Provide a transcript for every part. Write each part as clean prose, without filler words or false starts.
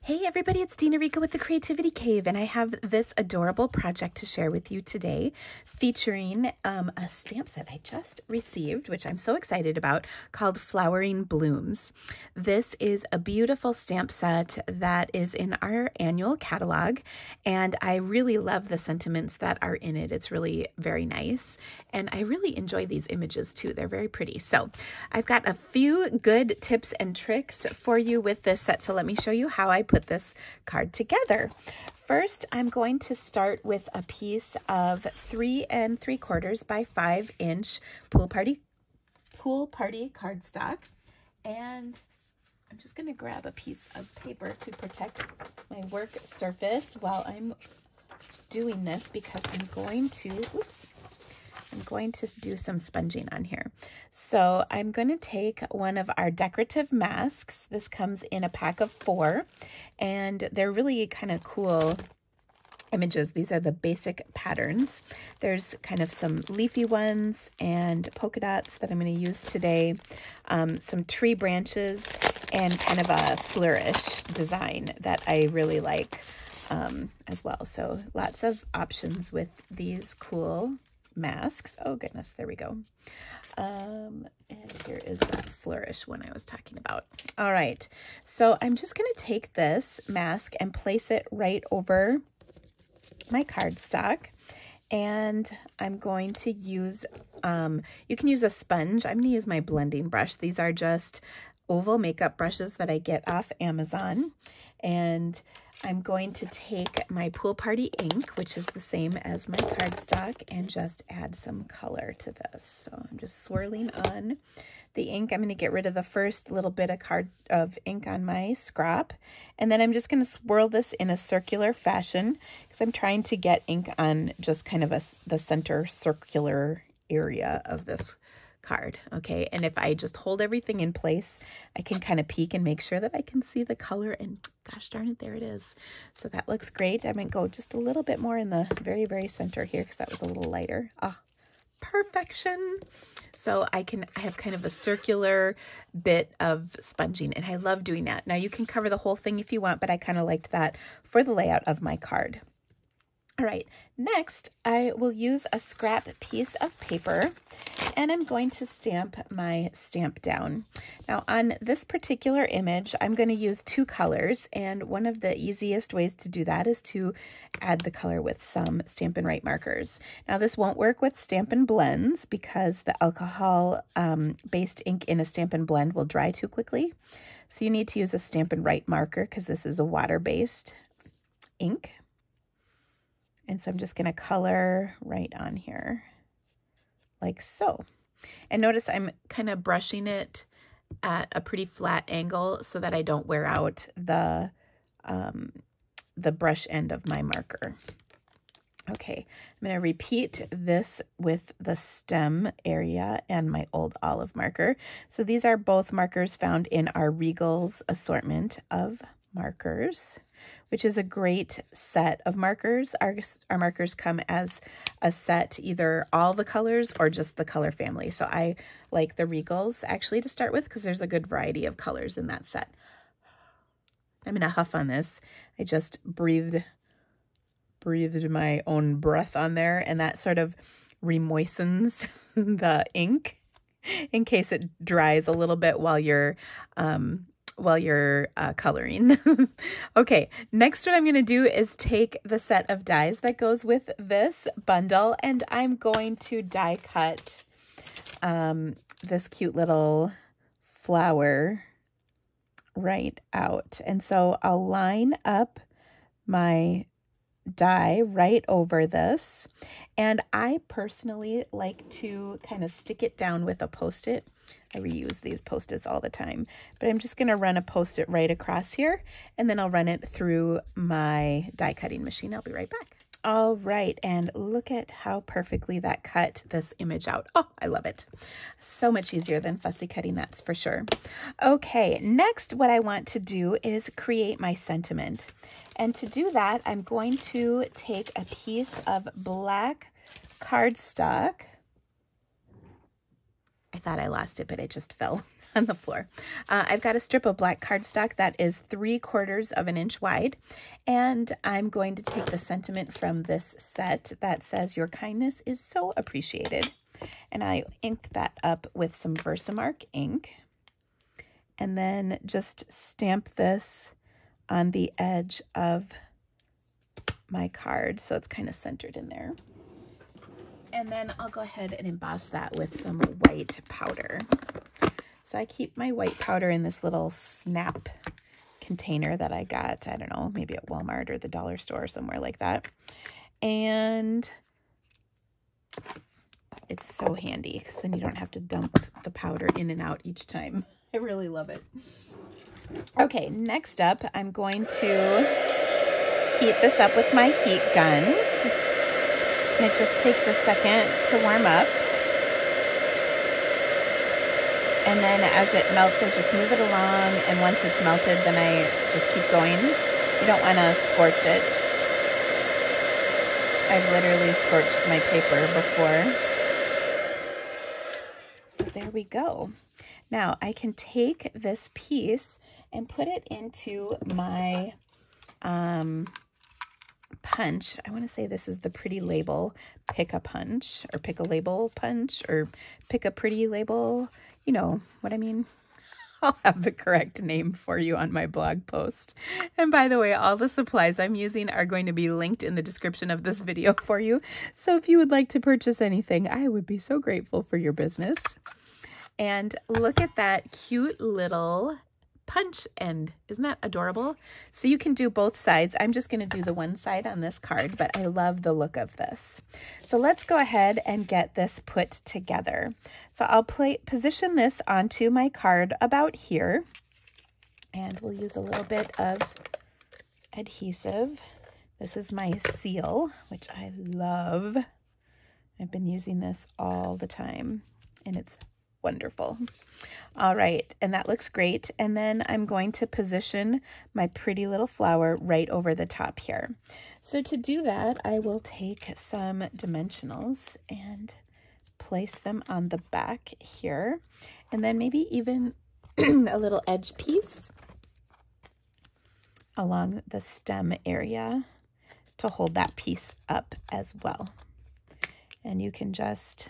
Hey everybody, it's Dina Rica with the Creativity Cave, and I have this adorable project to share with you today featuring a stamp set I just received, which I'm so excited about, called Flowering Blooms. This is a beautiful stamp set that is in our annual catalog, and I really love the sentiments that are in it. It's really very nice, and I really enjoy these images too. They're very pretty. So I've got a few good tips and tricks for you with this set, so let me show you how I put this card together. First, I'm going to start with a piece of 3 3/4 by 5 inch pool party cardstock, and I'm just going to grab a piece of paper to protect my work surface while I'm doing this, because I'm going to do some sponging on here. So I'm going to take one of our decorative masks. This comes in a pack of 4, and they're really kind of cool images. These are the basic patterns. There's kind of some leafy ones and polka dots that I'm going to use today, some tree branches, and kind of a flourish design that I really like as well. So lots of options with these cool masks. Oh goodness, there we go. And here is that flourish one I was talking about. All right, so I'm just going to take this mask and place it right over my cardstock, and I'm going to use, you can use a sponge. I'm going to use my blending brush. These are just oval makeup brushes that I get off Amazon, and I'm going to take my Pool Party ink, which is the same as my cardstock, and just add some color to this. So I'm just swirling on the ink. I'm going to get rid of the first little bit of ink on my scrap, and then I'm just going to swirl this in a circular fashion, because I'm trying to get ink on just kind of the center circular area of this card. Okay, and if I just hold everything in place, I can kind of peek and make sure that I can see the color, and gosh darn it, there it is. So that looks great. I'm going to go just a little bit more in the very, very center here, because that was a little lighter. Ah, perfection. So I have kind of a circular bit of sponging, and I love doing that. Now you can cover the whole thing if you want, but I kind of liked that for the layout of my card. All right, next I will use a scrap piece of paper, and I'm going to stamp my stamp down. Now on this particular image, I'm going to use 2 colors, and one of the easiest ways to do that is to add the color with some Stampin' Write markers. Now this won't work with Stampin' Blends, because the alcohol based ink in a Stampin' Blend will dry too quickly. So you need to use a Stampin' Write marker, because this is a water-based ink. And so I'm just going to color right on here, like so. And notice I'm kind of brushing it at a pretty flat angle so that I don't wear out the brush end of my marker. Okay, I'm going to repeat this with the stem area and my old olive marker. So these are both markers found in our Regal's assortment of markers, which is a great set of markers. Our markers come as a set, either all the colors or just the color family. So I like the Regals actually to start with, because there's a good variety of colors in that set. I'm going to huff on this. I just breathed my own breath on there, and that sort of remoistens the ink in case it dries a little bit while you're coloring. Okay, next what I'm going to do is take the set of dies that goes with this bundle, and I'm going to die cut this cute little flower right out. And so I'll line up my die right over this, and I personally like to kind of stick it down with a Post-it. I reuse these Post-its all the time, but I'm just going to run a Post-it right across here, and then I'll run it through my die cutting machine. I'll be right back. All right, and look at how perfectly that cut this image out. Oh, I love it. So much easier than fussy cutting, that's for sure. Okay, next what I want to do is create my sentiment. And to do that, I'm going to take a piece of black cardstock. I thought I lost it, but it just fell on the floor. I've got a strip of black cardstock that is 3/4 of an inch wide, and I'm going to take the sentiment from this set that says, "Your kindness is so appreciated," and I ink that up with some Versamark ink, and then just stamp this on the edge of my card so it's kind of centered in there. And then I'll go ahead and emboss that with some white powder. So I keep my white powder in this little snap container that I got, I don't know, maybe at Walmart or the dollar store or somewhere like that. And it's so handy because then you don't have to dump the powder in and out each time. I really love it. Okay, next up, I'm going to heat this up with my heat gun. And it just takes a second to warm up. And then as it melts, I just move it along. And once it's melted, then I just keep going. You don't want to scorch it. I've literally scorched my paper before. So there we go. Now I can take this piece and put it into my punch. I want to say this is the Pretty Label Pick a Punch, or Pick a Label Punch, or Pick a Pretty Label. You know what I mean. I'll have the correct name for you on my blog post. And by the way, all the supplies I'm using are going to be linked in the description of this video for you. So if you would like to purchase anything, I would be so grateful for your business. And look at that cute little punch end. Isn't that adorable? So you can do both sides. I'm just going to do the one side on this card, but I love the look of this. So let's go ahead and get this put together. So I'll position this onto my card about here, and we'll use a little bit of adhesive. This is my seal, which I love. I've been using this all the time, and it's wonderful. All right, and that looks great. And then I'm going to position my pretty little flower right over the top here. So to do that, I will take some dimensionals and place them on the back here, and then maybe even a little edge piece along the stem area to hold that piece up as well. And you can just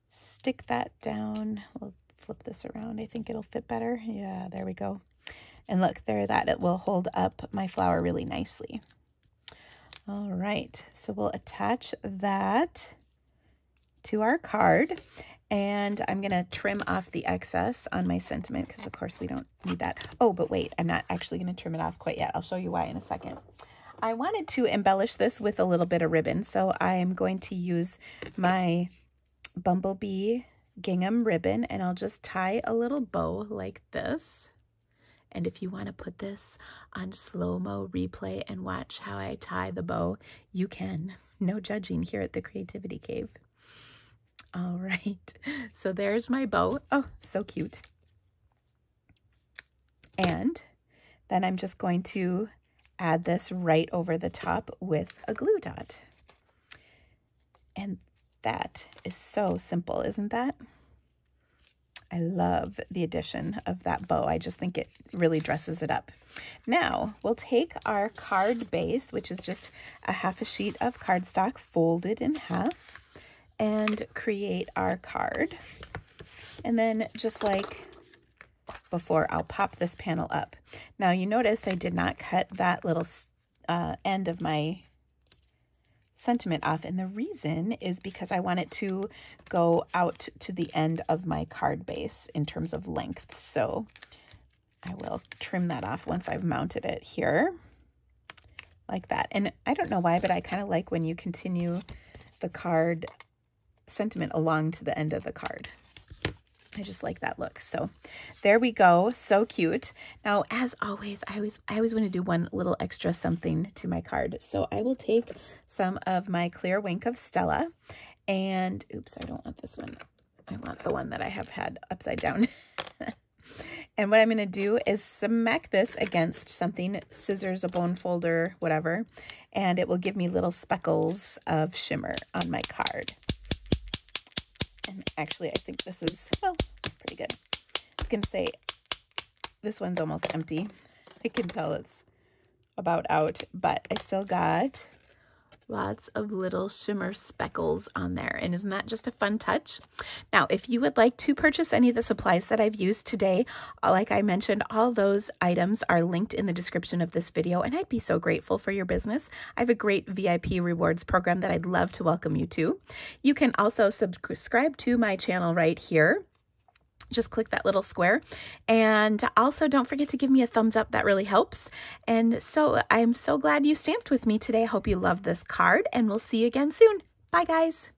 stick that down. We'll flip this around. I think it'll fit better. Yeah, there we go. And look there, that it will hold up my flower really nicely. All right, so we'll attach that to our card, and I'm gonna trim off the excess on my sentiment because of course we don't need that. Oh, but wait, I'm not actually gonna trim it off quite yet. I'll show you why in a second. I wanted to embellish this with a little bit of ribbon, so I am going to use my Bumblebee gingham ribbon, and I'll just tie a little bow like this. And if you want to put this on slow-mo replay and watch how I tie the bow, you can. No judging here at the Creativity Cave. All right, so there's my bow. Oh, so cute. And then I'm just going to add this right over the top with a glue dot. And that is so simple, isn't that? I love the addition of that bow. I just think it really dresses it up. Now we'll take our card base, which is just a half a sheet of cardstock folded in half, and create our card. And then just like before, I'll pop this panel up. Now you notice I did not cut that little end of my sentiment off, and the reason is because I want it to go out to the end of my card base in terms of length. So I will trim that off once I've mounted it here like that. And I don't know why, but I kind of like when you continue the card sentiment along to the end of the card. I just like that look. So there we go. So cute. Now, as always, I always want to do one little extra something to my card. So I will take some of my clear Wink of Stella and, oops, I don't want this one. I want the one that I have had upside down. And what I'm going to do is smack this against something, scissors, a bone folder, whatever, and it will give me little speckles of shimmer on my card. And actually, I think this is, well, it's pretty good. I was going to say, this one's almost empty. I can tell it's about out, but I still got lots of little shimmer speckles on there. And isn't that just a fun touch? Now, if you would like to purchase any of the supplies that I've used today, like I mentioned, all those items are linked in the description of this video, and I'd be so grateful for your business. I have a great VIP rewards program that I'd love to welcome you to. You can also subscribe to my channel right here. Just click that little square, and also don't forget to give me a thumbs up. That really helps. And so I'm so glad you stamped with me today. I hope you love this card, and we'll see you again soon. Bye, guys.